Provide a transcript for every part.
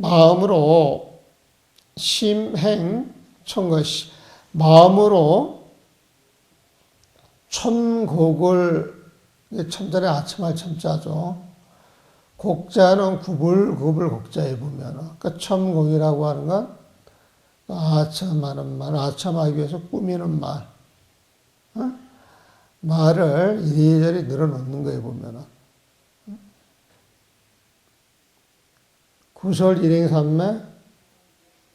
마음으로 심행 청거 마음으로 촌곡을 첨자에 아첨할 첨자죠. 곡자는 구불 곡자에 보면 그러니까 첨곡이라고 하는 건 아첨하는 말, 아첨하기 위해서 꾸미는 말, 말을 이리저리 늘어놓는 거에 보면은 구설 일행삼매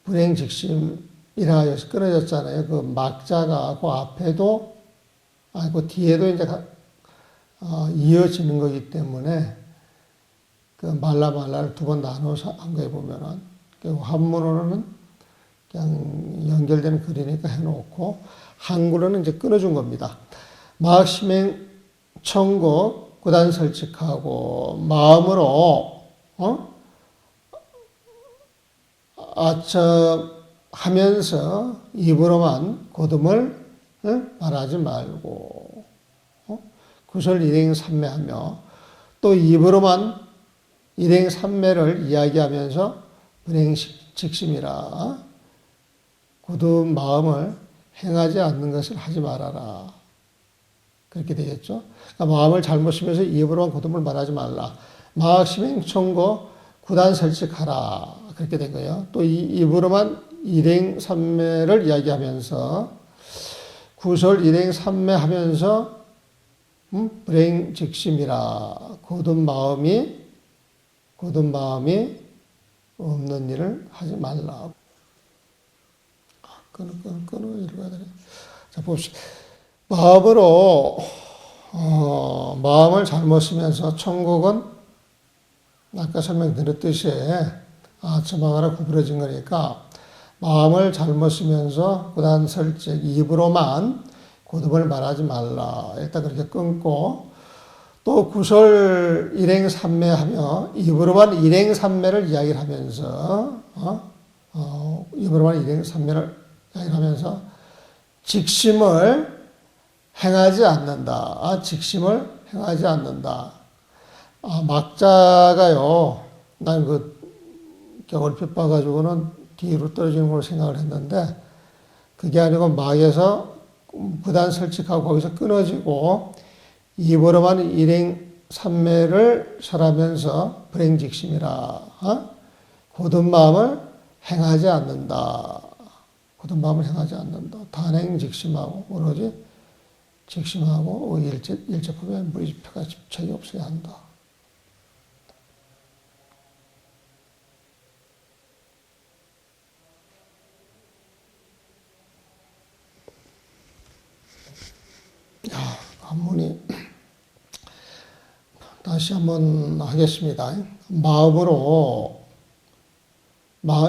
불행직심이라 해서 끊어졌잖아요. 그 막자가 그 앞에도 그 뒤에도 이제 이어지는 거기 때문에 그 말라를 두 번 나눠서 한 거에 보면은 한문으로는 그냥 연결되는 글이니까 해놓고 한글로는 이제 끊어준 겁니다. 마심행 청곡 구단 설칙하고 마음으로 아첨하면서 입으로만 고듬을 말하지 말고 구설 일행삼매하며 또 입으로만 일행삼매를 이야기하면서 불행직심이라 굳은 마음을 행하지 않는 것을 하지 말아라. 그렇게 되겠죠. 그러니까 마음을 잘못 쓰면서 입으로만 고듬을 말하지 말라. 마심행 청고 구단 설칙하라. 그렇게 된 거예요. 또 입으로만 일행삼매를 이야기하면서 구설 일행삼매 하면서 불행직심이라 굳은 마음이 없는 일을 하지 말라. 끊어 읽어야 되네. 자 봅시다. 마음으로 마음을 잘못 쓰면서 청곡은 아까 설명드렸듯이 아첨하거나 구부러진 거니까 마음을 잘못 쓰면서 구단 설직 입으로만 고듬을 말하지 말라. 일단 그렇게 끊고 또 구설 일행삼매하며 입으로만 일행삼매를 이야기를 하면서 입으로만 일행삼매를 이야기를 하면서 직심을 행하지 않는다. 직심을 행하지 않는다. 막자가요. 난 겨울빛 봐가지고는 뒤로 떨어지는 걸로 생각을 했는데 그게 아니고 막에서 구단 설칙하고 거기서 끊어지고 입으로만 일행삼매를 설하면서 불행직심이라 굳은 마음을 행하지 않는다. 굳은 마음을 행하지 않는다. 단행직심하고 오로지 직심하고 일체법에 무리집회가 집착이 없어야 한다. 한문이 다시 한번 하겠습니다. 마음으로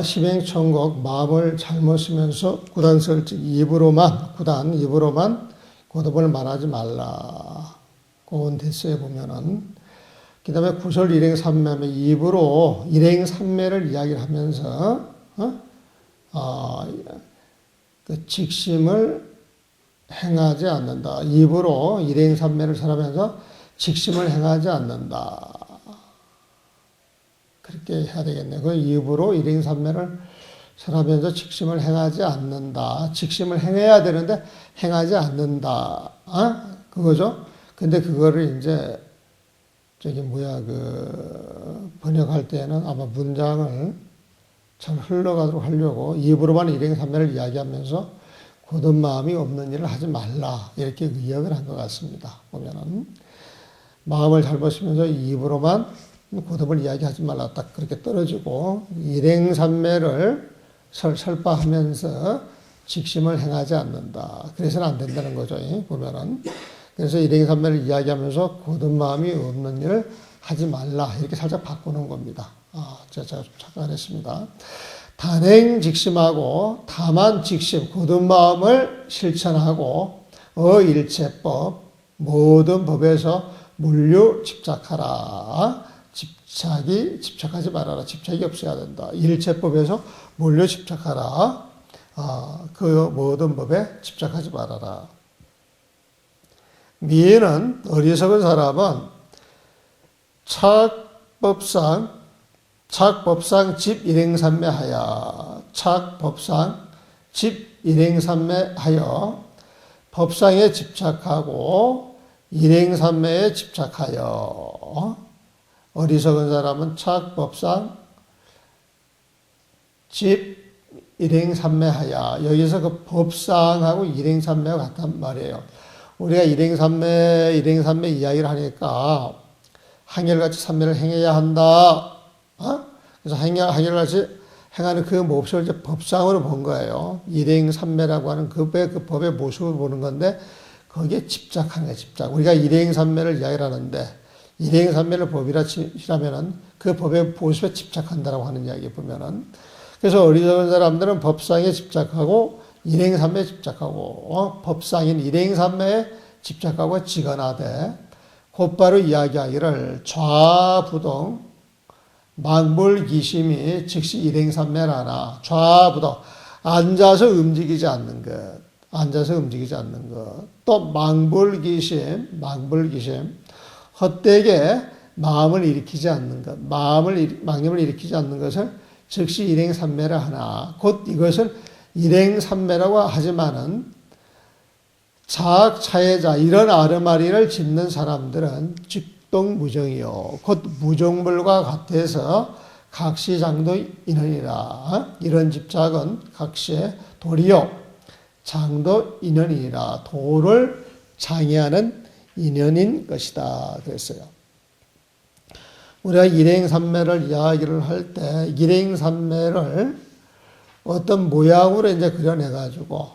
심행천곡 마음을 잘못 쓰면서 구단설직 입으로만 고듭을 말하지 말라. 고운 데스에 보면은 그 다음에 구설 일행삼매하면 입으로 일행삼매를 이야기를 하면서 그 직심을 행하지 않는다. 입으로 일행삼매를 설하면서 직심을 행하지 않는다. 그렇게 해야 되겠네요. 그 입으로 일행삼매를 설하면서 직심을 행하지 않는다. 직심을 행해야 되는데 행하지 않는다. 그거죠. 근데 그거를 이제 번역할 때는 아마 문장을 잘 흘러가도록 하려고 입으로만 일행삼매를 이야기하면서 굳은 마음이 없는 일을 하지 말라. 이렇게 의역을 한 것 같습니다. 보면은 마음을 잘못 쓰면서 입으로만 고듭을 이야기하지 말라. 딱 그렇게 떨어지고 일행삼매를 설파하면서 직심을 행하지 않는다. 그래서는 안 된다는 거죠. 보면은 그래서 일행삼매를 이야기하면서 굳은 마음이 없는 일을 하지 말라. 이렇게 살짝 바꾸는 겁니다. 제가 좀 착각했습니다. 단행직심하고 다만 직심, 굳은 마음을 실천하고 일체법, 모든 법에서 물류 집착하라. 집착하지 말아라. 집착이 없어야 된다. 일체법에서 물류 집착하라. 그 모든 법에 집착하지 말아라. 미에는 어리석은 사람은 착법상 착법상 집 일행삼매하여 착법상 집 일행삼매하여 법상에 집착하고 일행삼매에 집착하여 어리석은 사람은 착법상 집 일행삼매하여 여기서 그 법상하고 일행삼매가 같단 말이에요. 우리가 일행삼매 이야기를 하니까 한결같이 삼매를 행해야 한다. 그래서 한결같이 행하는 그 몹시를 이제 법상으로 본 거예요. 일행삼매라고 하는 그 법의 모습을 보는 건데 거기에 집착하는 거예요. 집착. 우리가 일행삼매를 이야기를 하는데 일행삼매를 법이라 치라면은 그 법의 모습에 집착한다라고 하는 이야기 보면은 그래서 어리석은 사람들은 법상에 집착하고 일행삼매에 집착하고 법상인 일행삼매에 집착하고 지거나되 곧바로 이야기하기를 좌부동 망불기심이 즉시 일행삼매라나 좌부동 앉아서 움직이지 않는 것 또 망불기심 헛되게 마음을 일으키지 않는 것 망념을 일으키지 않는 것을 즉시 일행삼매라 하나 곧 이것을 일행삼매라고 하지만은 자학차해자 이런 아르마리를 짓는 사람들은 직동무정이요 곧 무정물과 같아서 각시장도 인연이라 이런 집착은 각시의 도리요 장도 인연이라 도를 장애하는 인연인 것이다 그랬어요. 우리가 일행삼매를 이야기를 할 때 일행삼매를 어떤 모양으로 이제 그려내가지고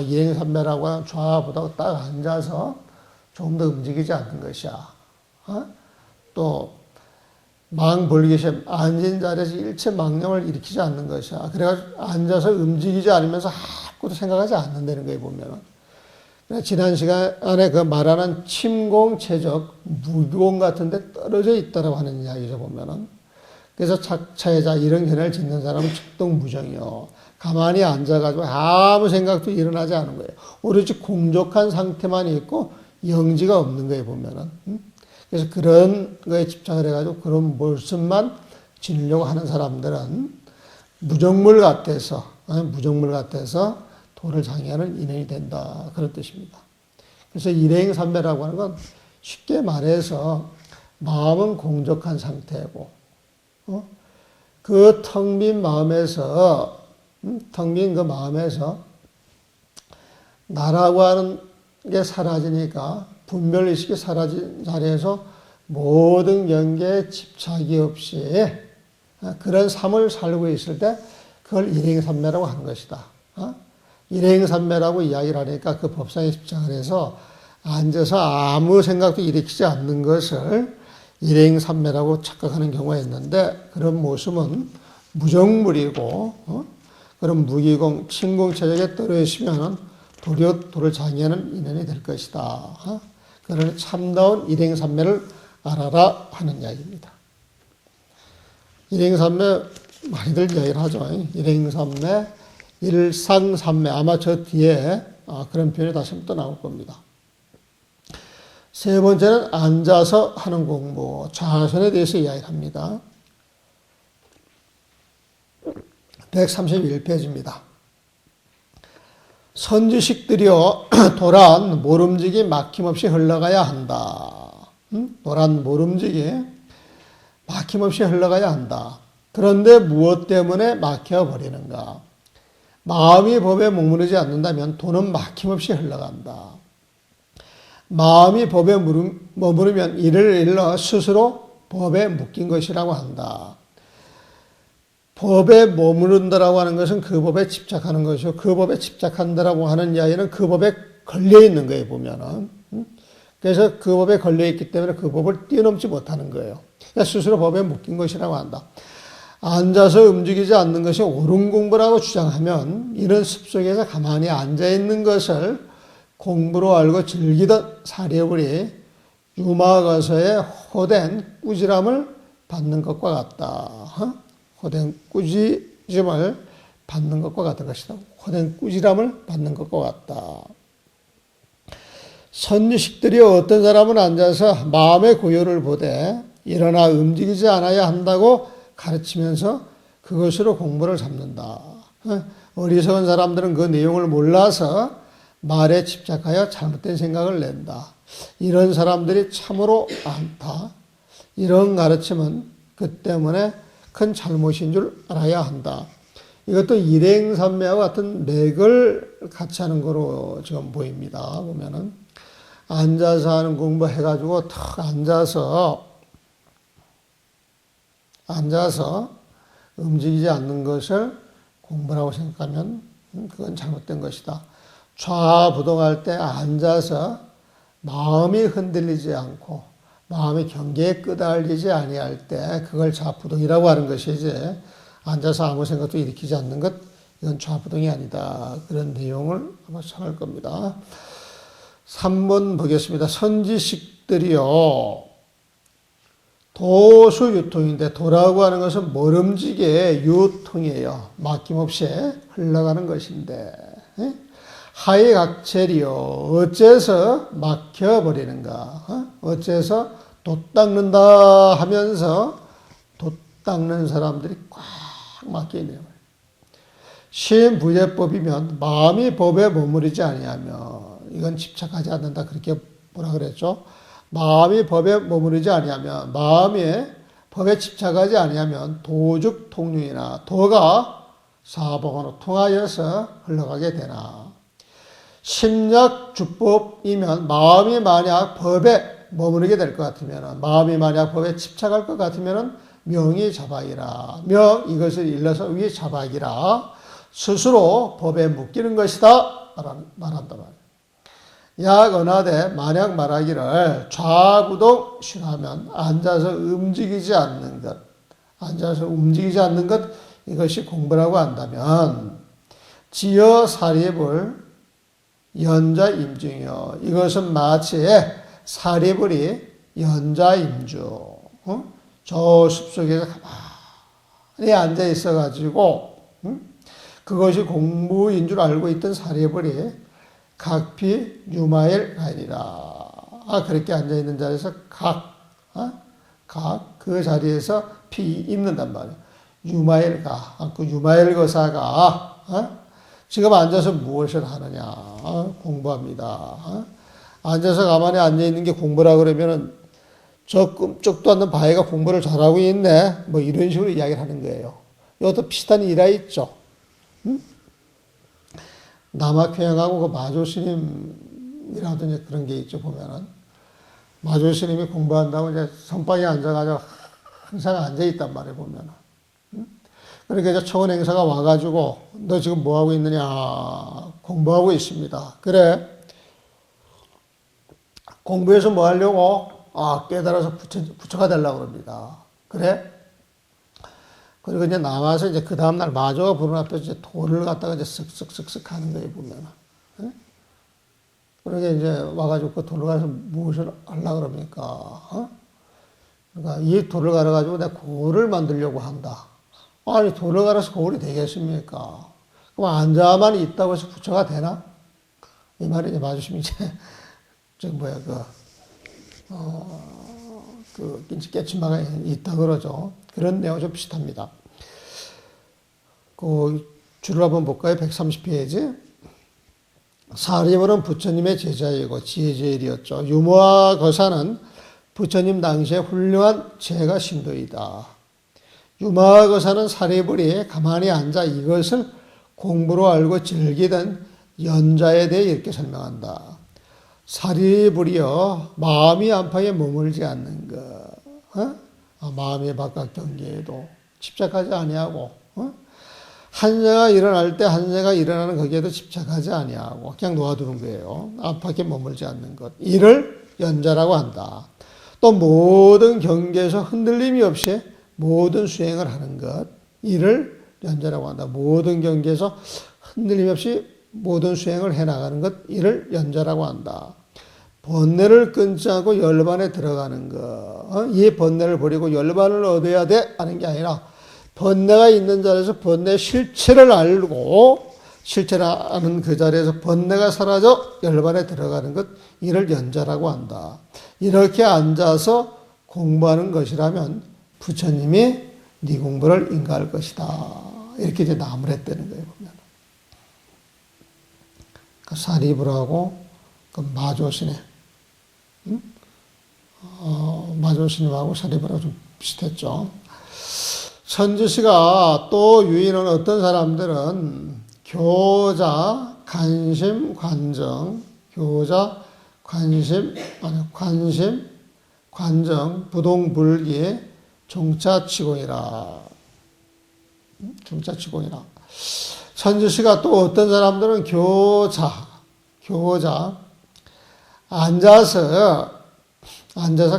일행삼매라고 하는 좌보다 딱 앉아서 좀 더 움직이지 않는 것이야. 또 망불기심 앉은 자리에서 일체 망념을 일으키지 않는 것이야. 그래가지고 앉아서 움직이지 않으면서 아무것도 생각하지 않는다는 거에 보면은 지난 시간에 그 말하는 침공체적 무공 같은 데 떨어져 있다라고 하는 이야기죠 보면은 그래서 착차해자 이런 견해를 짓는 사람은 측동무정이요 가만히 앉아가지고 아무 생각도 일어나지 않은 거예요. 오로지 공족한 상태만 있고 영지가 없는 거예요 보면은 그래서 그런 거에 집착을 해가지고 그런 모습만 지니려고 하는 사람들은 무정물 같아서 도를 장애하는 인연이 된다. 그런 뜻입니다. 그래서 일행삼매라고 하는 건 쉽게 말해서 마음은 공적한 상태고 그 텅 빈 마음에서 나라고 하는 게 사라지니까 분별의식이 사라진 자리에서 모든 경계에 집착이 없이 그런 삶을 살고 있을 때 그걸 일행삼매라고 하는 것이다. 일행삼매라고 이야기를 하니까 그 법상에 집착을 해서 앉아서 아무 생각도 일으키지 않는 것을 일행삼매라고 착각하는 경우가 있는데 그런 모습은 무정물이고 그런 무기공, 침공체적에 떨어지시면 도리어 도를 장애하는 인연이 될 것이다. 그러니 참다운 일행삼매를 알아라 하는 이야기입니다. 일행삼매 많이들 이야기를 하죠. 일행삼매 일상삼매 아마 저 뒤에 그런 표현이 다시 한번 또 나올 겁니다. 세 번째는 앉아서 하는 공부 좌선에 대해서 이야기를 합니다. 131페이지입니다. 선지식들이여 도란 모름지기 막힘없이 흘러가야 한다. 도란 모름지기 막힘없이 흘러가야 한다. 그런데 무엇 때문에 막혀버리는가? 마음이 법에 머무르지 않는다면 도는 막힘없이 흘러간다. 마음이 법에 머무르면 이를 일러 스스로 법에 묶인 것이라고 한다. 법에 머무른다라고 하는 것은 그 법에 집착하는 것이고 그 법에 집착한다라고 하는 이야기는 그 법에 걸려있는 거예요 보면은. 그래서 그 법에 걸려있기 때문에 그 법을 뛰어넘지 못하는 거예요. 그러니까 스스로 법에 묶인 것이라고 한다. 앉아서 움직이지 않는 것이 옳은 공부라고 주장하면 이런 습속에서 가만히 앉아있는 것을 공부로 알고 즐기던 사려불이 유마가서의 호된 꾸지람을 받는 것과 같다. 호된 꾸지람을 받는 것과 같은 것이다. 호된 꾸지람을 받는 것과 같다. 선지식들이 어떤 사람은 앉아서 마음의 고요를 보되 일어나 움직이지 않아야 한다고 가르치면서 그것으로 공부를 잡는다. 어리석은 사람들은 그 내용을 몰라서 말에 집착하여 잘못된 생각을 낸다. 이런 사람들이 참으로 많다. 이런 가르침은 그 때문에 큰 잘못인 줄 알아야 한다. 이것도 일행산매와 같은 맥을 같이 하는 거로 지금 보입니다. 보면은 앉아서 하는 공부 해가지고 탁 앉아서 움직이지 않는 것을 공부라고 생각하면 그건 잘못된 것이다. 좌부동할 때 앉아서 마음이 흔들리지 않고 마음이 경계에 끄달리지 아니할 때 그걸 좌부동이라고 하는 것이지, 앉아서 아무 생각도 일으키지 않는 것, 이건 좌부동이 아니다. 그런 내용을 아마 찾을 겁니다. 3번 보겠습니다. 선지식들이요, 도수 유통인데, 도라고 하는 것은 모름지게 유통이에요. 막힘없이 흘러가는 것인데, 하이각체리요, 어째서 막혀버리는가? 어째서 돛 닦는다 하면서 돛 닦는 사람들이 꽉 막혀있네요. 신부제법이면 마음이 법에 머무르지 아니하면, 이건 집착하지 않는다, 그렇게 뭐라 그랬죠? 마음이 법에 머무르지 아니하면, 마음이 법에 집착하지 아니하면 도죽 통륜이나 도가 사복으로 통하여서 흘러가게 되나. 심약주법이면 마음이 만약 법에 머무르게 될 것 같으면, 마음이 만약 법에 집착할 것 같으면 명이 자박이라. 명, 이것을 일러서 위 자박이라. 스스로 법에 묶이는 것이다 말한다 말이에요. 약 언하되 만약 말하기를 좌부동 싫어하면 앉아서 움직이지 않는 것, 앉아서 움직이지 않는 것, 이것이 공부라고 한다면 지어 사립을 연자임중이요, 이것은 마치 사리불이 연자임주, 저 숲속에서 가만히 앉아 있어가지고 그것이 공부인 줄 알고 있던 사리불이 각피 유마일 가이니라. 그렇게 앉아 있는 자리에서 그 자리에서 피 입는단 말이에요. 유마일 그 유마일 거사가 지금 앉아서 무엇을 하느냐? 공부합니다. 앉아서 가만히 앉아있는 게 공부라 그러면은 저 꿈쩍도 않는 바위가 공부를 잘하고 있네. 뭐 이런 식으로 이야기를 하는 거예요. 이것도 비슷한 일화 있죠. 남학회양하고 그 마조스님이라든지 그런 게 있죠. 보면은 마조스님이 공부한다고 이제 선방에 앉아가지고 항상 앉아있단 말이에요. 보면은. 그러니까 이제 청원 행사가 와가지고 너 지금 뭐 하고 있느냐? 공부하고 있습니다. 그래. 공부해서 뭐 하려고? 깨달아서 부처가 되려고 그럽니다. 그래? 그리고 이제 나와서 이제 그 다음날 마조가 부른 앞에서 이제 돌을 갖다가 이제 쓱쓱쓱쓱 하는 거예요, 보면은. 그러게 이제 와가지고 그 돌을 가서 무엇을 하려고 그럽니까? 그러니까 이 돌을 갈아가지고 내가 고를 만들려고 한다. 아니, 돌을 갈아서 고을이 되겠습니까? 그럼 앉아만 있다고 해서 부처가 되나? 이 말이 이제 마주시면 이제, 깨침마가 있다 그러죠. 그런 내용 좀 비슷합니다. 줄을 한번 볼까요? 130페이지. 사리불은 부처님의 제자이고 지혜제일이었죠. 유무와 거사는 부처님 당시에 훌륭한 제가 신도이다. 유무와 거사는 사리불이 가만히 앉아 이것을 공부로 알고 즐기던 연자에 대해 이렇게 설명한다. 사리불이여 마음이 안팎에 머물지 않는 것, 마음의 바깥 경계에도 집착하지 아니하고, 한세가 일어날 때 한세가 일어나는 거기에도 집착하지 아니하고 그냥 놓아두는 거예요. 안팎에 머물지 않는 것, 이를 연자라고 한다. 또 모든 경계에서 흔들림이 없이 모든 수행을 하는 것, 이를 연자라고 한다. 모든 경계에서 흔들림 없이 모든 수행을 해나가는 것, 이를 연자라고 한다. 번뇌를 끊지 않고 열반에 들어가는 것, 이 번뇌를 버리고 열반을 얻어야 돼 하는 게 아니라 번뇌가 있는 자리에서 번뇌의 실체를 알고 실체를 아는 그 자리에서 번뇌가 사라져 열반에 들어가는 것, 이를 연자라고 한다. 이렇게 앉아서 공부하는 것이라면 부처님이 네 공부를 인가할 것이다. 이렇게 이제 남을 했다는 거예요, 보면. 그 사리불하고 그 마조신에, 마조신님하고 사리불하고 좀 비슷했죠. 선지시가 또 유인은 어떤 사람들은 교자, 관심, 관정, 교자, 관심, 관정, 부동불기, 종차치공이라. 종차치공이라. 선지시가 또 어떤 사람들은 교자, 앉아서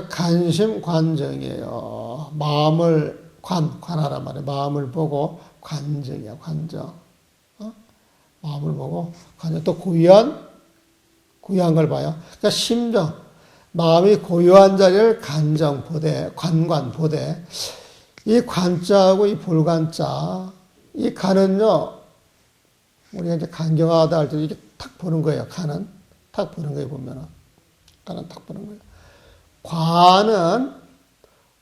관심, 관정이에요. 마음을 관하란 말이에요. 마음을 보고 관정이야, 관정. 마음을 보고 관정. 또 고유한 걸 봐요. 그러니까 심정, 마음이 고유한 자리를 관정 보되, 관관 보되. 이 관자하고 이 볼관자, 이 관은요, 우리가 이제 간경하다 할 때 이렇게 탁 보는 거예요. 관은 탁 보는 거예요. 보면은 관은 탁 보는 거예요. 관은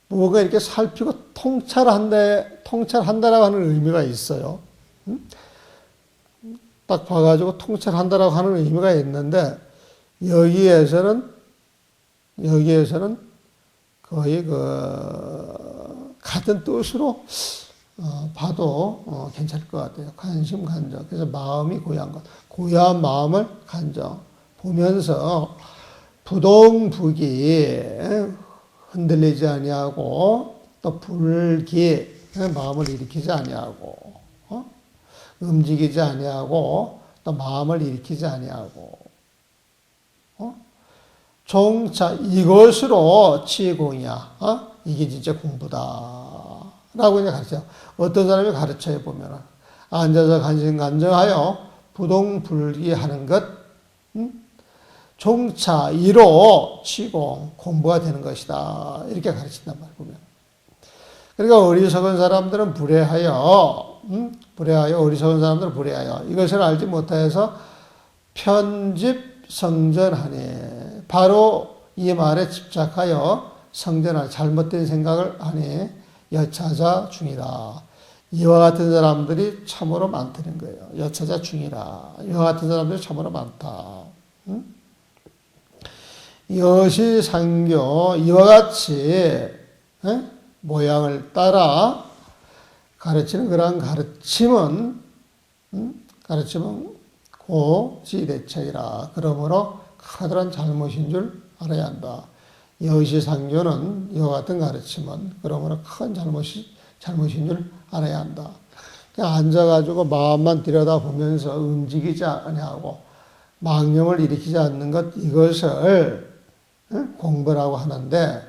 뭐가 이렇게 살피고 통찰한다라고 하는 의미가 있어요. 딱 봐가지고 통찰한다라고 하는 의미가 있는데, 여기에서는 거의 같은 뜻으로 봐도 괜찮을 것 같아요. 관심, 관정. 그래서 마음이 고유한 것. 고유한 마음을 관정. 보면서 부동부기, 흔들리지 아니하고, 또 불기, 마음을 일으키지 아니하고, 움직이지 아니하고, 또 마음을 일으키지 아니하고, 종차 이것으로 치공이야. 이게 진짜 공부다. 라고 이제 가르쳐요. 어떤 사람이 가르쳐요, 보면은. 앉아서 간증하여 부동불기하는 것, 종차 이로 치공, 공부가 되는 것이다. 이렇게 가르친단 말이에요, 보면. 그러니까 어리석은 사람들은 불해하여, 어리석은 사람들은 불해하여, 이것을 알지 못하여서 편집성전하니, 바로 이 말에 집착하여 성전할 잘못된 생각을 하니 여차자 중이라. 이와 같은 사람들이 참으로 많다는 거예요. 여차자 중이라. 이와 같은 사람들이 참으로 많다. 여시상교, 이와 같이 모양을 따라 가르치는 그러한 가르침은 고지대책이라. 그러므로 커다란 잘못인 줄 알아야 한다. 여시상교는 이와 같은 가르침은 그러므로 큰 잘못인 줄 알아야 한다. 그냥 앉아가지고 마음만 들여다보면서 움직이지 아니하고 망념을 일으키지 않는 것, 이것을 공부라고 하는데,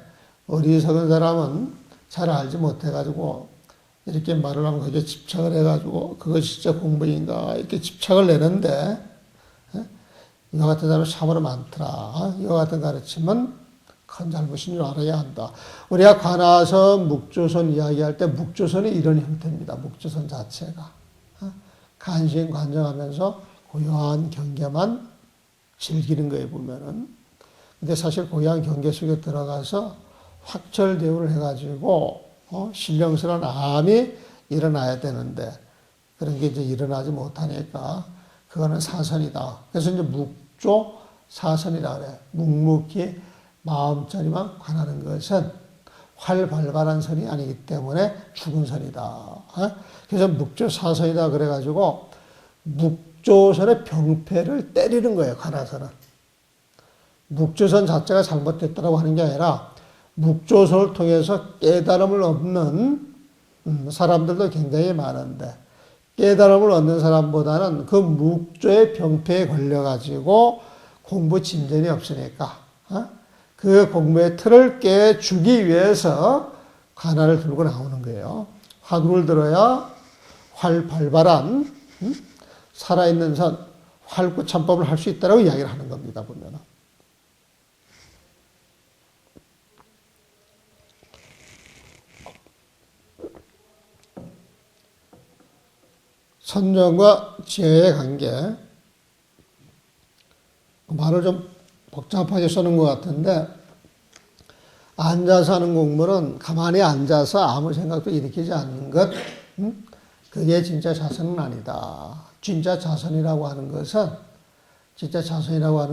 어리석은 사람은 잘 알지 못해가지고 이렇게 말을 하면 거기에 집착을 해가지고 그것이 진짜 공부인가 이렇게 집착을 내는데, 이와 같은 사람이 참으로 많더라. 이와 같은 가르침은 큰 잘못인 줄 알아야 한다. 우리가 관아선, 묵조선 이야기할 때 묵조선이 이런 형태입니다. 묵조선 자체가. 간신, 관정하면서 고요한 경계만 즐기는 거에 보면은. 근데 사실 고요한 경계 속에 들어가서 확철대오를 해가지고, 신령스러운 암이 일어나야 되는데, 그런 게 이제 일어나지 못하니까, 그거는 사선이다. 그래서 이제 묵조 사선이라 그래. 묵묵히 마음자리만 관하는 것은 활발발한 선이 아니기 때문에 죽은 선이다. 그래서 묵조 사선이다 그래가지고 묵조선의 병폐를 때리는 거예요. 관아선은. 묵조선 자체가 잘못됐다고 하는 게 아니라 묵조선을 통해서 깨달음을 얻는 사람들도 굉장히 많은데, 깨달음을 얻는 사람보다는 그 묵조의 병폐에 걸려가지고 공부 진전이 없으니까 그 공부의 틀을 깨주기 위해서 관아를 들고 나오는 거예요. 화두를 들어야 활발한 살아있는 선, 활구참법을 할 수 있다고 이야기를 하는 겁니다. 보면. 선정과 지혜의 관계. 말을 좀 복잡하게 쓰는 것 같은데, 앉아서 하는 공부는 가만히 앉아서 아무 생각도 일으키지 않는 것, 그게 진짜 자선은 아니다. 진짜 자선이라고 하는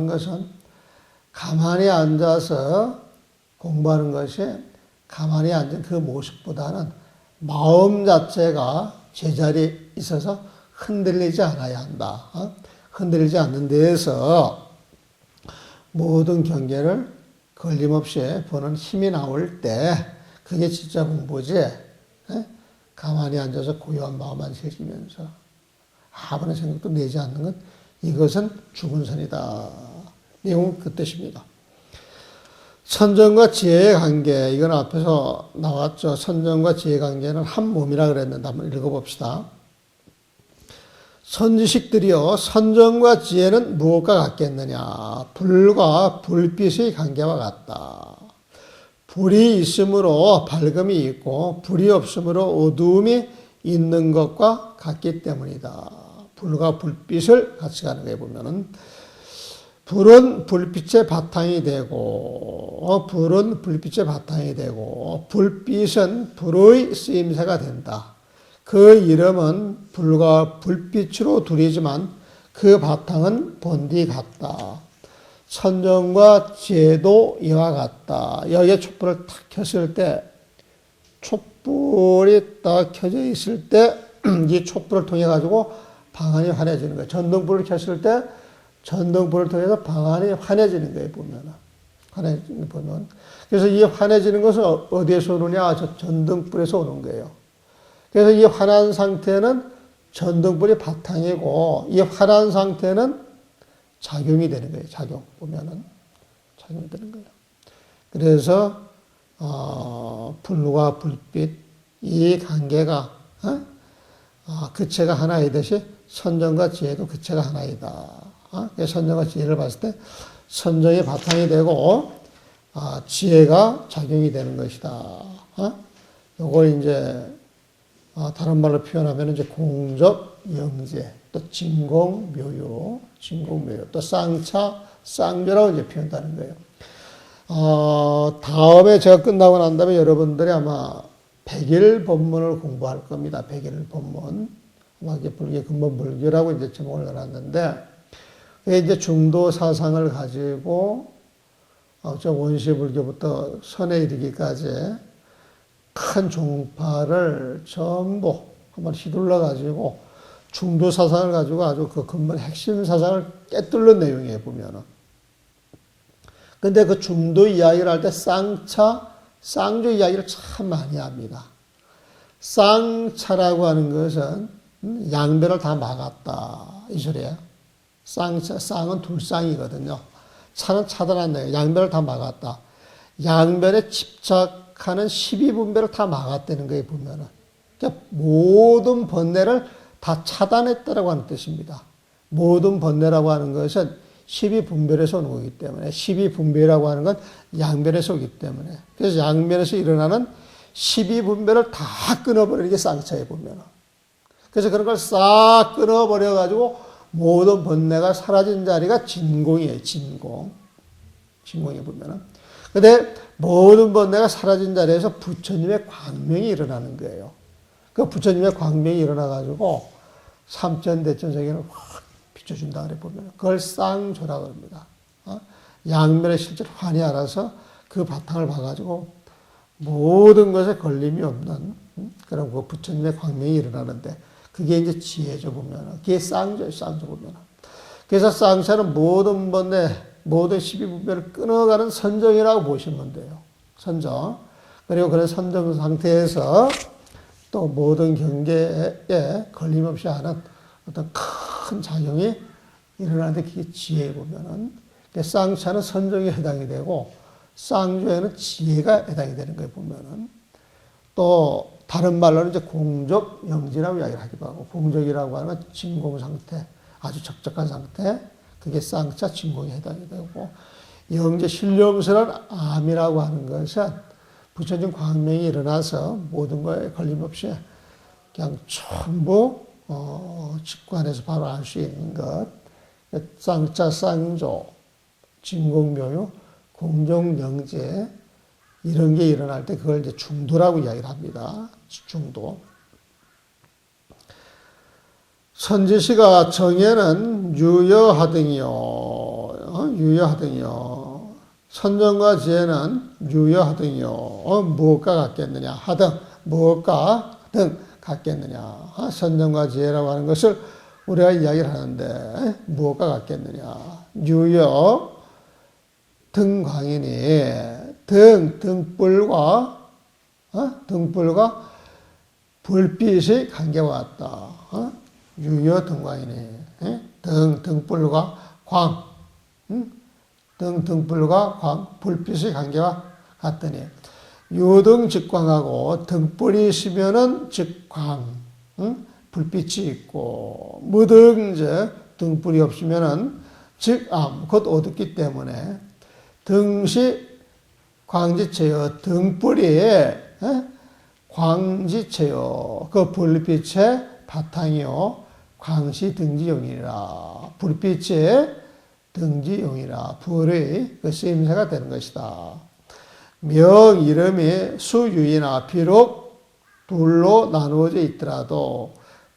것은 가만히 앉아서 공부하는 것이 가만히 앉은 그 모습보다는 마음 자체가 제자리에 있어서 흔들리지 않아야 한다. 흔들리지 않는 데에서 모든 경계를 걸림없이 보는 힘이 나올 때 그게 진짜 공부지. 가만히 앉아서 고요한 마음만 새기면서 아무런 생각도 내지 않는 것, 이것은 죽은 선이다. 내용은 그 뜻입니다. 선정과 지혜의 관계, 이건 앞에서 나왔죠. 선정과 지혜의 관계는 한 몸이라 그랬는데 한번 읽어봅시다. 선지식들이여, 선정과 지혜는 무엇과 같겠느냐? 불과 불빛의 관계와 같다. 불이 있으므로 밝음이 있고 불이 없으므로 어두움이 있는 것과 같기 때문이다. 불과 불빛을 같이 가는 거에 보면은 불은 불빛의 바탕이 되고 불빛은 불의 쓰임새가 된다. 그 이름은 불과 불빛으로 둘이지만 그 바탕은 본디 같다. 선정과 지혜도 이와 같다. 여기에 촛불을 탁 켰을 때, 촛불이 딱 켜져 있을 때 이 촛불을 통해 가지고 방안이 환해지는 거예요. 전등불을 켰을 때 전등불을 통해서 방안이 환해지는 거예요. 보면. 그래서 이 환해지는 것은 어디에서 오느냐? 저 전등불에서 오는 거예요. 그래서 이 환한 상태는 전등불이 바탕이고, 이 환한 상태는 작용이 되는 거예요. 작용이 되는 거예요. 그래서 불과 불빛 이 관계가 그체가 하나이듯이 선정과 지혜도 그체가 하나이다. 선정과 지혜를 봤을 때 선정이 바탕이 되고 지혜가 작용이 되는 것이다. 요걸 이제 다른 말로 표현하면 이제 공적 영재, 또 진공묘유, 또 쌍차, 쌍조라고 이제 표현하는 거예요. 다음에 제가 끝나고 난 다음에 여러분들이 아마 백일 법문을 공부할 겁니다. 백일 법문. 이게 불교 근본 불교라고 이제 제목을 내놨는데, 이제 중도 사상을 가지고, 원시 불교부터 선에 이르기까지 큰 종파를 전부 한번 휘둘러 가지고 중도 사상을 가지고 아주 그 근본 핵심 사상을 깨뚫는 내용이에요, 보면은. 근데 그 중도 이야기를 할 때 쌍조 이야기를 참 많이 합니다. 쌍차라고 하는 것은 양변을 다 막았다. 이 소리예요. 쌍은 둘쌍이거든요. 차는 차단한다. 양변을 다 막았다. 양변에 집착하는 12분배를 다 막았다는 거예요, 보면은. 그러니까 모든 번뇌를 다 차단했다라고 하는 뜻입니다. 모든 번뇌라고 하는 것은 12분별에서 오는 거기 때문에, 12분별이라고 하는 건 양변에서 오기 때문에, 그래서 양변에서 일어나는 12분별을 다 끊어버리는 게 쌍차에 보면. 그래서 그런 걸 싹 끊어버려가지고 모든 번뇌가 사라진 자리가 진공이에요, 진공에 보면은. 근데 모든 번뇌가 사라진 자리에서 부처님의 광명이 일어나는 거예요. 그 부처님의 광명이 일어나가지고 삼천대천 세계를 확 비춰준다 그래 보면 그걸 쌍조라고 합니다. 양면에 실제로 환히 알아서 그 바탕을 봐가지고 모든 것에 걸림이 없는 그런 그 부처님의 광명이 일어나는데 그게 이제 지혜죠 보면 그게 쌍조예요, 쌍조 보면. 그래서 쌍차는 모든 번뇌, 모든 12분별을 끊어가는 선정이라고 보시면 돼요. 선정. 그리고 그런 선정 상태에서 또 모든 경계에 걸림없이 하는 어떤 큰 작용이 일어나는데 그게 지혜에 보면은 쌍차는 선정에 해당이 되고 쌍조에는 지혜가 해당이 되는 거에 보면은 또 다른 말로는 이제 공적 영지라고 이야기를 하기도 하고 공적이라고 하는 진공 상태, 아주 적적한 상태, 그게 쌍차 진공에 해당이 되고 영지 신령스러운 암이라고 하는 것은 부처님 광명이 일어나서 모든 거에 걸림없이 그냥 전부 직관해서 바로 알 수 있는 것. 쌍차, 쌍조, 진공묘유, 공정영재, 이런 게 일어날 때 그걸 이제 중도라고 이야기를 합니다. 중도. 선지시가 정에는 유여하등이요. 유여하등이요. 선정과 지혜는 유여하등이요. 무엇과 같겠느냐. 하등, 무엇과 등 같겠느냐. 선정과 지혜라고 하는 것을 우리가 이야기를 하는데 무엇과 같겠느냐. 유여, 등광이니 등불과 불빛이 관계와 같다. 유여 등광이니 등불과 광, 등불과 광, 불빛의 관계와 같더니 유등 직광하고 등불이 있으면은 직광, 불빛이 있고 무등즉 등불이 없으면은 즉암, 곧 어둡기 때문에 등시 광지체요. 등불이 광지체요. 그 불빛의 바탕이요. 광시 등지용이라. 불빛의 등지용이라. 불의 그 쓰임새가 되는 것이다. 명 이름이 수유이나 비록 둘로 나누어져 있더라도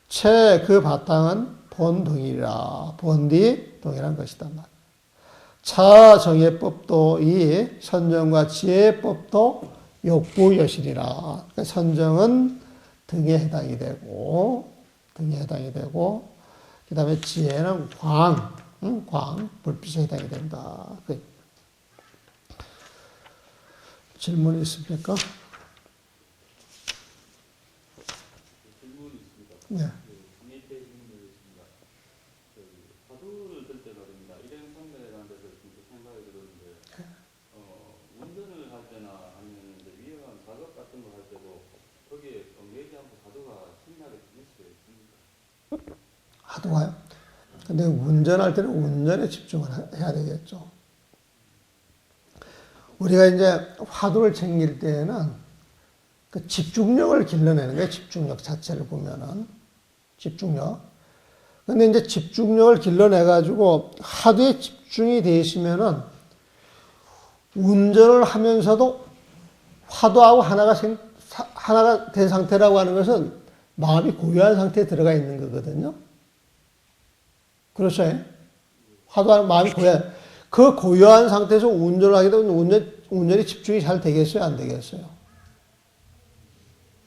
채 그 바탕은 본동이라. 본디 동이란 것이다. 차정예법도 이 선정과 지혜법도 욕구여실이라. 선정은 등에 해당이 되고, 그 다음에 지혜는 광, 불빛에 해당이 된다. 질문이 있습니까? 질문이 있습니다. 네. 화두를 들 때 말입니다. 일행 선배라는 데서 생각이 들었는데, 운전을 할 때나 아니면 이제 위험한 작업 같은 거 할 때도 거기에 얘기하면 화두가 신나게 들릴 수가 있습니까? 화두가요? 근데 운전할 때는 운전에 집중을 해야 되겠죠. 우리가 이제 화두를 챙길 때에는 그 집중력을 길러내는 거예요. 집중력 자체를 보면은. 집중력. 근데 이제 집중력을 길러내가지고 화두에 집중이 되어 있으면은 운전을 하면서도 화두하고 하나가 된 상태라고 하는 것은 마음이 고요한 상태에 들어가 있는 거거든요. 그렇죠? 화두하는 마음이 고요한. 그 고요한 상태에서 운전을 하게 되면 운전이 집중이 잘 되겠어요? 안 되겠어요?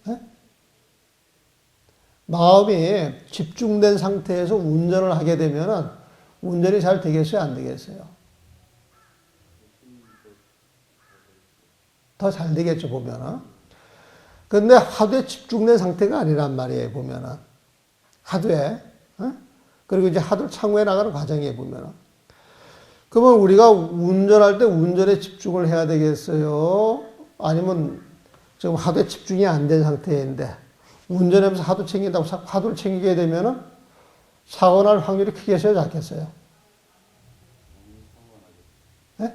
네? 마음이 집중된 상태에서 운전을 하게 되면 운전이 잘 되겠어요? 안 되겠어요? 더 잘 되겠죠, 보면은. 근데 하도에 집중된 상태가 아니란 말이에요, 보면은. 하도에. 그리고 이제 하도를 창구해 나가는 과정에 보면은. 그러면 우리가 운전할 때 운전에 집중을 해야 되겠어요? 아니면 지금 하도에 집중이 안 된 상태인데 운전하면서 하도 챙긴다고 하도를 챙기게 되면은 사고 날 확률이 크겠어요, 작겠어요? 네?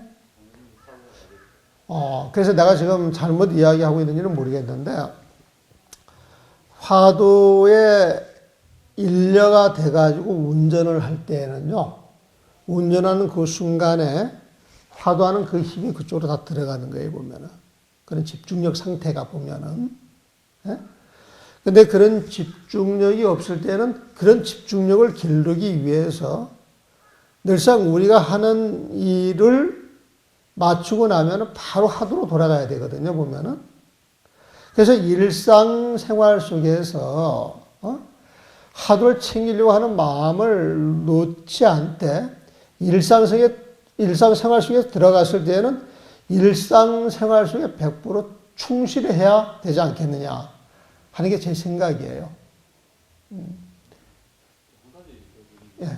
그래서 내가 지금 잘못 이야기하고 있는지는 모르겠는데 화도에 인려가 돼가지고 운전을 할 때에는요, 운전하는 그 순간에 화두하는 그 힘이 그쪽으로 다 들어가는 거예요, 보면은. 그런 집중력 상태가 보면은. 예? 근데 그런 집중력이 없을 때는 그런 집중력을 기르기 위해서 늘상 우리가 하는 일을 맞추고 나면은 바로 화두로 돌아가야 되거든요, 보면은. 그래서 일상생활 속에서, 화두를 챙기려고 하는 마음을 놓지 않되 일상생활 속에 들어갔을 때는 일상생활 속에 100% 충실해야 되지 않겠느냐 하는 게 제 생각이에요. 한 가지 예.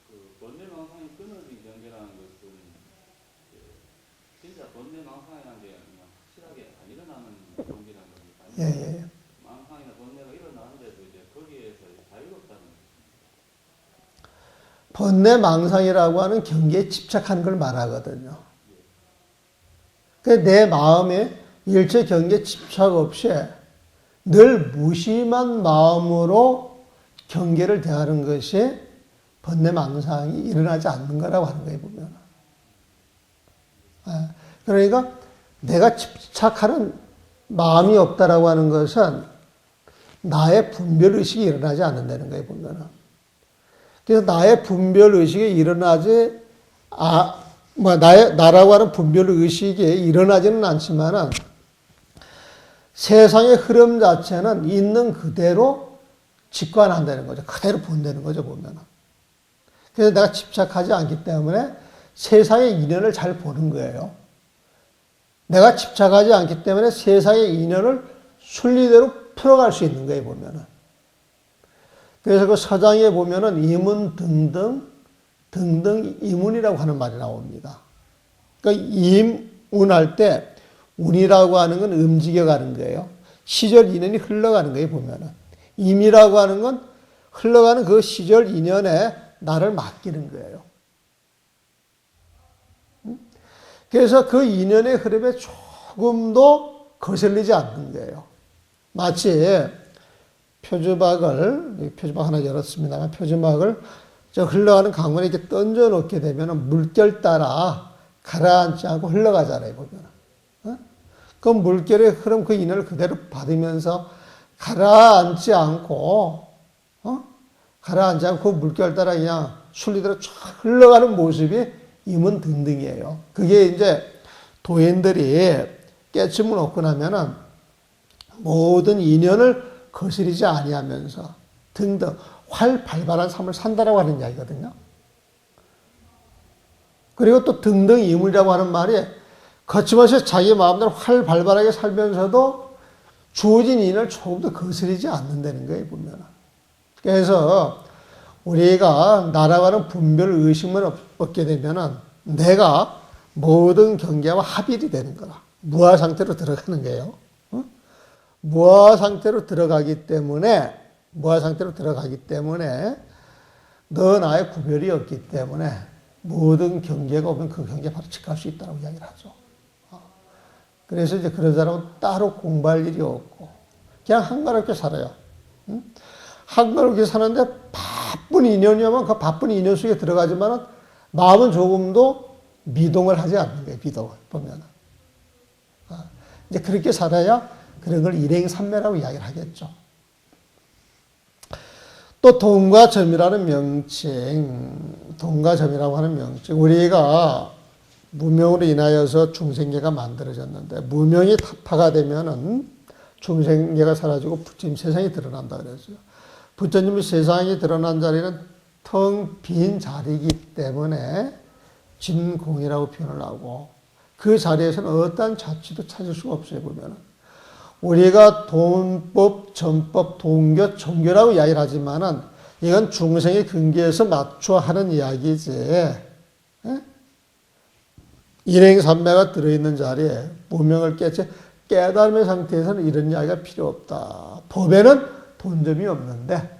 그 번뇌망상이 끊어진 경계라는 것은 진짜 번뇌망상이라는 게 그냥 확실하게 안 일어나는 경계라는 겁니까? 예. 망상이나 번뇌가 일어나는데도 이제 거기에서 자유롭다는 번뇌망상이라고 하는 경계에 집착하는 걸 말하거든요. 내 마음에 일체 경계에 집착 없이 늘 무심한 마음으로 경계를 대하는 것이 번뇌망상이 일어나지 않는 거라고 하는 거예요, 보면. 그러니까 내가 집착하는 마음이 없다라고 하는 것은 나의 분별의식이 일어나지 않는다는 거예요, 보면은. 그래서 나의 분별의식이 일어나지, 나라고 하는 분별의식이 일어나지는 않지만은 세상의 흐름 자체는 있는 그대로 직관한다는 거죠. 그대로 본다는 거죠, 보면은. 그래서 내가 집착하지 않기 때문에 세상의 인연을 잘 보는 거예요. 내가 집착하지 않기 때문에 세상의 인연을 순리대로 풀어갈 수 있는 거예요, 보면은. 그래서 그 서장에 보면은 이문 등등 이문이라고 하는 말이 나옵니다. 그러니까 임운할 때 운이라고 하는 건 움직여가는 거예요. 시절 인연이 흘러가는 거예요, 보면은. 임이라고 하는 건 흘러가는 그 시절 인연에 나를 맡기는 거예요. 그래서 그 인연의 흐름에 조금도 거슬리지 않는 거예요. 마치 표주박 하나 열었습니다만, 표주막을 저 흘러가는 강물에 이렇게 던져 놓게 되면 물결 따라 가라앉지 않고 흘러가잖아요, 보면. 그 물결의 흐름, 그 인연을 그대로 받으면서 가라앉지 않고 그 물결 따라 그냥 순리대로 쫙 흘러가는 모습이 임은 등등이에요. 그게 이제 도인들이 깨침을 얻고 나면은 모든 인연을 거스리지 아니하면서 등등 활발발한 삶을 산다라고 하는 이야기거든요. 그리고 또 등등 이물이라고 하는 말이 거침없이 자기 마음대로 활발하게 살면서도 주어진 인연을 조금도 거스리지 않는다는 거예요, 보면. 그래서 우리가 날아가는 분별 의식만 얻게 되면은 내가 모든 경계와 합일이 되는 거라. 무아 상태로 들어가는 거예요. 무아 상태로 들어가기 때문에 너 나의 구별이 없기 때문에 모든 경계가 오면 그 경계에 바로 직할 수 있다고 이야기를 하죠. 그래서 이제 그런 사람은 따로 공부할 일이 없고 그냥 한가롭게 살아요. 한가롭게 사는데 바쁜 인연이 오면 그 바쁜 인연 속에 들어가지만은 마음은 조금도 미동을 하지 않는 거예요. 미동을 보면은. 이제 그렇게 살아야 그런 걸 일행삼매라고 이야기를 하겠죠. 또 동과점이라는 명칭, 동과점이라고 하는 명칭. 우리가 무명으로 인하여서 중생계가 만들어졌는데 무명이 타파가 되면은 중생계가 사라지고 부처님 세상이 드러난다 그랬어요. 부처님이 세상이 드러난 자리는 텅 빈 자리이기 때문에 진공이라고 표현을 하고 그 자리에서는 어떠한 자취도 찾을 수가 없어요, 보면은. 우리가 돈법, 전법, 동교, 종교라고 이야기를 하지만은 이건 중생의 근기에서 맞춰 하는 이야기지. 일행삼매가 들어있는 자리에 무명을 깨치 깨달음의 상태에서는 이런 이야기가 필요 없다. 법에는 돈점이 없는데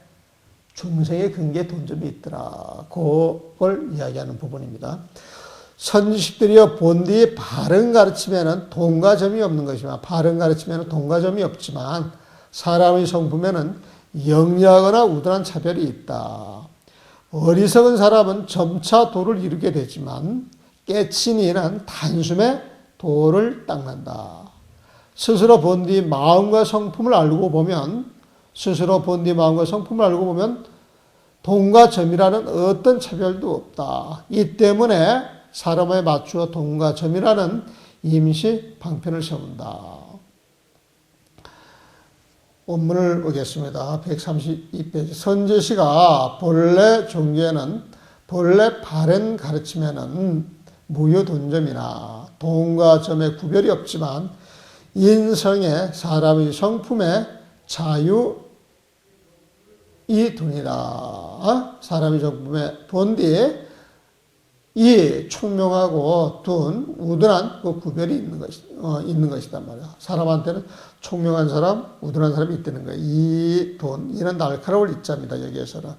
중생의 근기에 돈점이 있더라. 그걸 이야기하는 부분입니다. 선지식들이여 본디 바른 가르침에는 돈과 점이 없는 것이지만 바른 가르침에는 돈과 점이 없지만 사람의 성품에는 영리하거나 우둔한 차별이 있다. 어리석은 사람은 점차 도를 이루게 되지만 깨친 이는 단숨에 도를 닦는다. 스스로 본디 마음과 성품을 알고 보면 돈과 점이라는 어떤 차별도 없다. 이 때문에 사람에 맞추어 돈과 점이라는 임시 방편을 세운다. 원문을 보겠습니다. 132페이지. 선제시가 본래 종교에는 본래 바른 가르침에는 무효돈점이나 돈과 점의 구별이 없지만 인성의 사람의 성품에 자유 이 돈이라. 사람의 성품에 본디 이 총명하고 둔 우둔한 그 구별이 있는 것이단 말이야. 사람한테는 총명한 사람, 우둔한 사람이 있다는 거야. 이 돈, 이는 날카로울 이자입니다. 여기에서는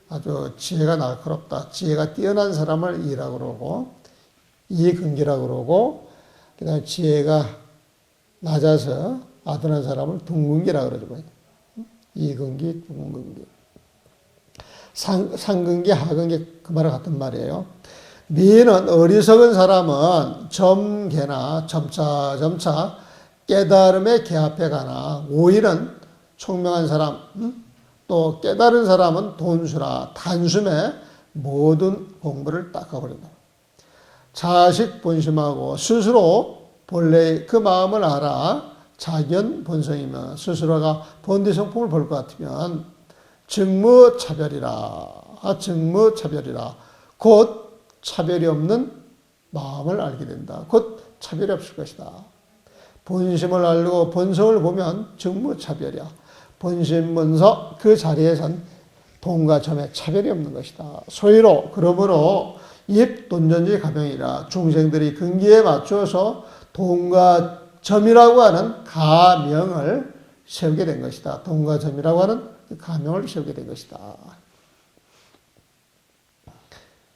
아주 지혜가 날카롭다. 지혜가 뛰어난 사람을 이라고 그러고 이근기라고 그러고 그다음에 지혜가 낮아서 아둔한 사람을 둥근기라고 그러죠. 이근기, 둥근기. 상근기, 하근기 그 말과 같은 말이에요. 미는 어리석은 사람은 점개나 점차 깨달음의 개 앞에 가나 오일은 총명한 사람 또 깨달은 사람은 돈수라 단숨에 모든 공부를 닦아버린다. 자식 본심하고 스스로 본래의 그 마음을 알아 자견 본성이면 스스로가 본디 성품을 볼 것 같으면 증무차별이라 곧 차별이 없는 마음을 알게 된다. 곧 차별이 없을 것이다. 본심을 알고 본성을 보면 증무차별이야. 본심문서 그 자리에선 동과 점의 차별이 없는 것이다. 소위로 그러므로 입돈전지 가명이라 중생들이 근기에 맞춰서 동과 점이라고 하는 가명을 세우게 된 것이다. 동과 점이라고 하는 가명을 세우게 된 것이다.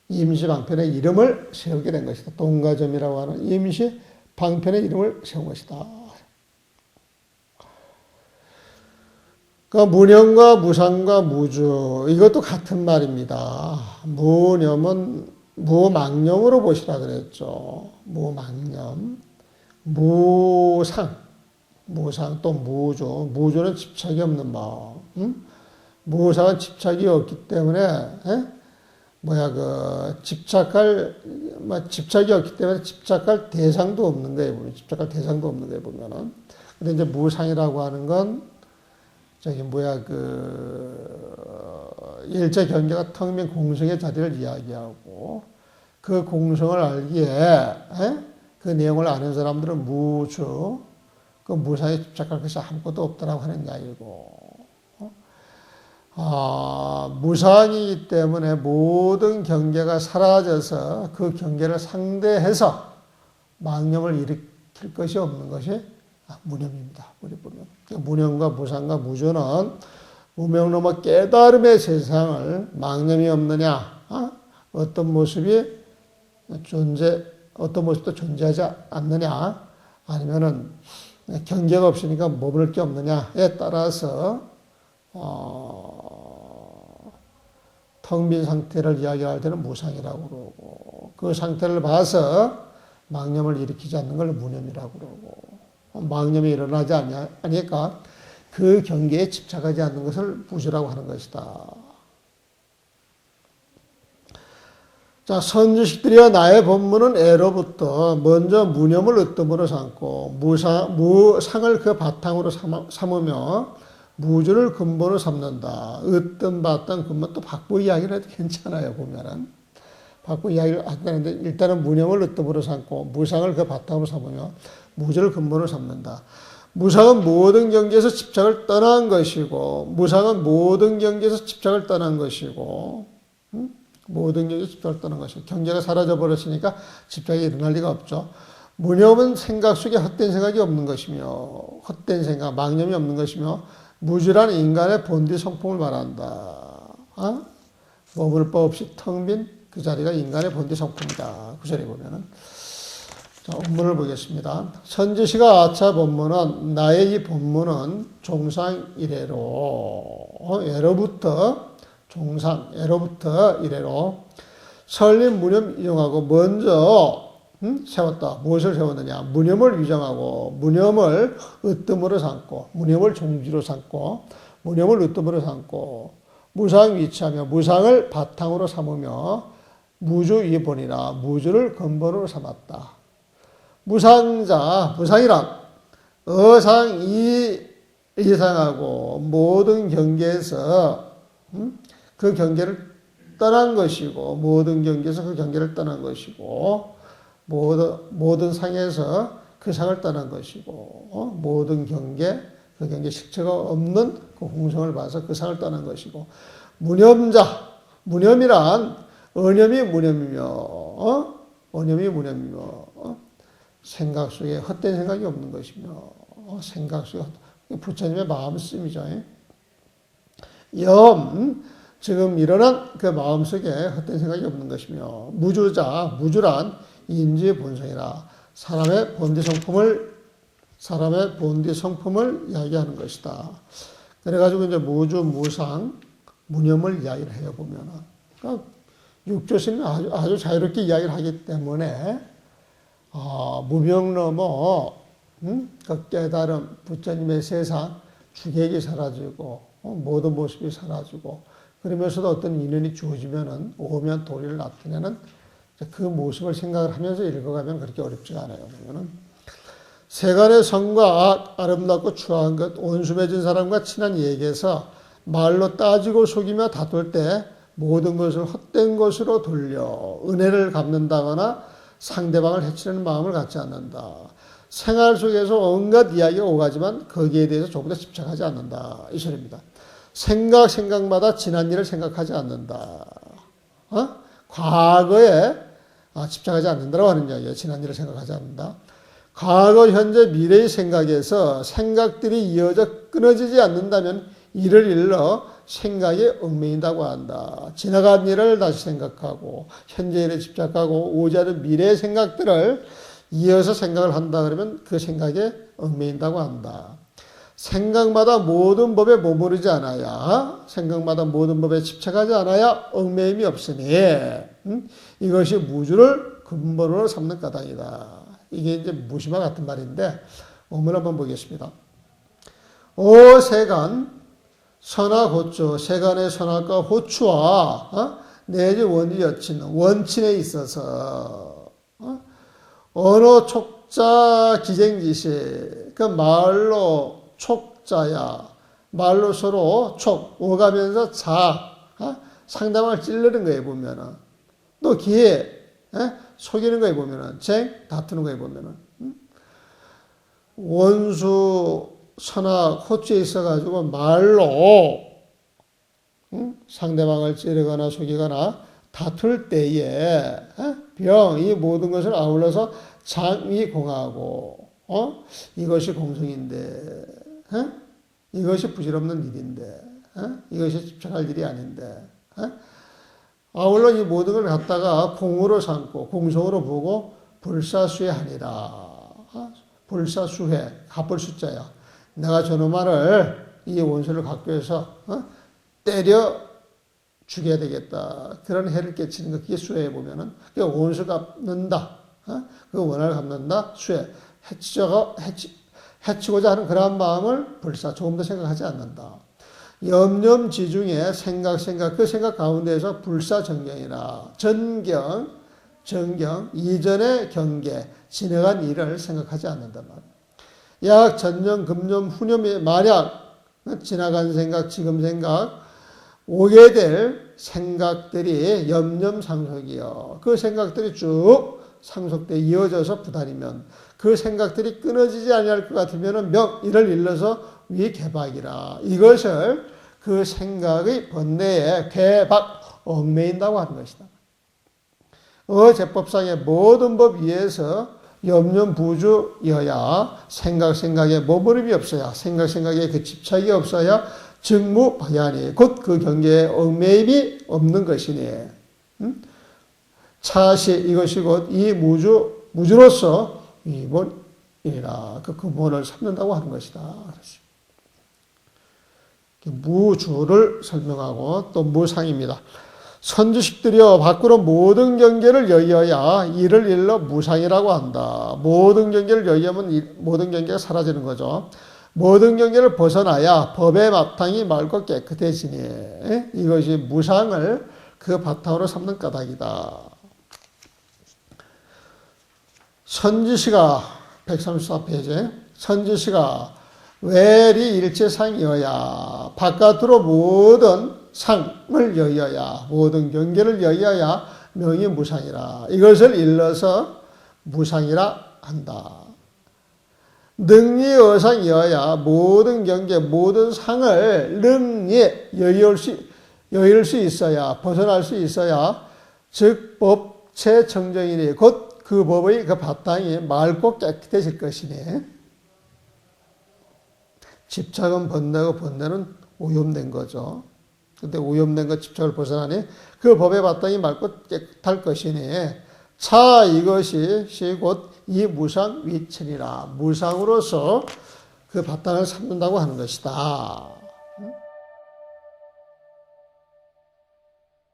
임시방편의 이름을 세우게 된 것이다. 동과 점이라고 하는 임시방편의 이름을 세운 것이다. 그러니까 무념과 무상과 무주 이것도 같은 말입니다. 무념은 무망념으로 보시라 그랬죠. 무망념, 무상 또 무주는 집착이 없는 마음. 무상은 집착이 없기 때문에 집착이 없기 때문에 집착할 대상도 없는 거예요. 보면은. 근데 이제 무상이라고 하는 건 일체 경계가 텅 빈 공성의 자리를 이야기하고 그 공성을 알기에 그 내용을 아는 사람들은 무주, 그 무상에 집착할 것이 아무것도 없다라고 하는 이야기고 무상이기 때문에 모든 경계가 사라져서 그 경계를 상대해서 망념을 일으킬 것이 없는 것이 무념입니다. 우리 보면 무념과 무상과 무주는 무명 넘어 깨달음의 세상을 망념이 없느냐, 어떤 모습도 존재하지 않느냐, 아니면은 경계가 없으니까 머무를 게 없느냐에 따라서 텅 빈 상태를 이야기할 때는 무상이라고 그러고 그 상태를 봐서 망념을 일으키지 않는 걸 무념이라고 그러고 망념이 일어나지 않으니까 그 경계에 집착하지 않는 것을 무주라고 하는 것이다. 자, 선지식들이여 나의 법문은 애로부터 먼저 무념을 으뜸으로 삼고 무상을 그 바탕으로 삼으며 무주를 근본으로 삼는다. 으뜸 바탕 근본 또 바꾸 이야기를 해도 괜찮아요. 보면은 바꾸 이야기를 하는데 일단은 무념을 으뜸으로 삼고 무상을 그 바탕으로 삼으며 무주를 근본으로 삼는다. 무상은 모든 경계에서 집착을 떠난 것이고 모든 경계에서 집착을 떠난 것이고 경계가 사라져 버렸으니까 집착이 일어날 리가 없죠. 무념은 생각 속에 헛된 생각이 없는 것이며 망념이 없는 것이며 무주란 인간의 본디 성품을 말한다. 머물 바 없이 텅 빈 그 자리가 인간의 본디 성품이다. 그 자리에 보면은 자, 본문을 보겠습니다. 선지시가 아차 본문은 나의 이 본문은 종상 이래로 예로부터 이래로 설립 무념 위정하고 먼저 세웠다. 무엇을 세웠느냐? 무념을 위정하고 무념을 으뜸으로 삼고 무념을 종지로 삼고 무념을 으뜸으로 삼고 무상 위치하며 무상을 바탕으로 삼으며 무주 위본이라 무주를 근본으로 삼았다. 무상이란 어상 이상하고 모든 경계에서 그 경계를 떠난 것이고 모든 경계에서 그 경계를 떠난 것이고 모든 상에서 그 상을 떠난 것이고 모든 경계 그 경계 실체가 없는 그 공성을 봐서 그 상을 떠난 것이고 무념이란 언념이 무념이며 생각 속에 헛된 생각이 없는 것이며 생각 속에 부처님의 마음씀이죠. 지금 일어난 그 마음속에 헛된 생각이 없는 것이며 무주란 인지의 본성이라 사람의 본디 성품을 이야기하는 것이다. 그래가지고 이제 무주, 무상, 무념을 이야기를 해요 보면은. 그러니까 육조스님은 아주 자유롭게 이야기를 하기 때문에 무명 넘어 그 깨달음, 부처님의 세상, 주객이 사라지고 모든 모습이 사라지고 그러면서도 어떤 인연이 주어지면은 오면 도리를 나타내는 그 모습을 생각을 하면서 읽어가면 그렇게 어렵지가 않아요. 그러면은 세간의 성과 악, 아름답고 추한 것, 원수 맺은 사람과 친한 얘기에서 말로 따지고 속이며 다툴 때 모든 것을 헛된 것으로 돌려 은혜를 갚는다거나 상대방을 해치려는 마음을 갖지 않는다. 생활 속에서 온갖 이야기가 오가지만 거기에 대해서 조금 더 집착하지 않는다. 이 소리입니다. 생각마다 지난 일을 생각하지 않는다. 과거에 집착하지 않는다고 하는 이야기예요. 지난 일을 생각하지 않는다. 과거, 현재, 미래의 생각에서 생각들이 이어져 끊어지지 않는다면 이를 일러 생각에 얽매인다고 한다. 지나간 일을 다시 생각하고 현재 일에 집착하고 오자는 미래의 생각들을 이어서 생각을 한다 그러면 그 생각에 얽매인다고 한다. 생각마다 모든 법에 머무르지 않아야 생각마다 모든 법에 집착하지 않아야 얽매임이 없으니 이것이 무주를 근본으로 삼는 까닭이다. 이게 이제 무심화 같은 말인데 원문 한번 보겠습니다. 오 세간 선악 호추 세간의 선악과 호추와 내지 원지 여친 원친에 있어서 언어 촉자 기쟁지시 그 말로 촉자야 말로 서로 촉 오가면서 상대방을 찔르는 거에 보면은 또 기에 속이는 거에 보면은 다투는 거에 보면은 원수 선악 호추에 있어가지고 말로 상대방을 찌르거나 속이거나 다툴 때에 이 모든 것을 아울러서 장이 공하고 이것이 공성인데 이것이 부질없는 일인데 이것이 집착할 일이 아닌데 아울러 이 모든 걸 갖다가 공으로 삼고 공성으로 보고 불사수해하니라. 불사수해 갚을 숫자야. 내가 저놈을 이 원수를 갖고 해서 때려 죽여야 되겠다. 그런 해를 끼치는 거 그게 수해해 보면은 원수 갚는다. 그 원한을 갚는다. 수해 해치고자 하는 그러한 마음을 불사 조금 더 생각하지 않는다. 염념지중에 생각 그 생각 가운데에서 불사정경이라 전경 이전의 경계 지나간 일을 생각하지 않는단 말이야. 약 전념 금념 후념이 만약 지나간 생각 지금 생각 오게 될 생각들이 염념상속이요. 그 생각들이 쭉 상속돼 이어져서 부단이면 그 생각들이 끊어지지 아니할 것 같으면 이를 일러서 위개박이라. 이것을 그 생각의 번뇌에 개박 얽매인다고 하는 것이다. 제법상의 모든 법 위에서 염념부주여야 생각에 머무름이 없어야 생각에 그 집착이 없어야 증무방향이 곧 그 경계에 얽매임이 없는 것이니 차시 이것이 곧 이 무주로서 이본이라 그 근본을 삼는다고 하는 것이다. 무주를 설명하고 또 무상입니다. 선지식들이여 밖으로 모든 경계를 여의어야 이를 일러 무상이라고 한다. 모든 경계를 여의하면 모든 경계가 사라지는 거죠. 모든 경계를 벗어나야 법의 바탕이 맑고 깨끗해지니 이것이 무상을 그 바탕으로 삼는 까닭이다. 선지시가 134페이지 선지시가 외리 일체상이어야 바깥으로 모든 상을 여의어야 모든 경계를 여의어야 명이 무상이라. 이것을 일러서 무상이라 한다. 능리어상이어야 모든 경계 모든 상을 능히 여의을 수 있어야 벗어날 수 있어야 즉 법체 정정이니 곧 그 법의 그 바탕이 맑고 깨끗해질 것이니 집착은 번뇌고 번뇌는 오염된 거죠. 근데 오염된 것 집착을 벗어나니 그 법의 바탕이 맑고 깨끗할 것이니 차 이것이 곧 이 무상 위천이라 무상으로서 그 바탕을 삼는다고 하는 것이다.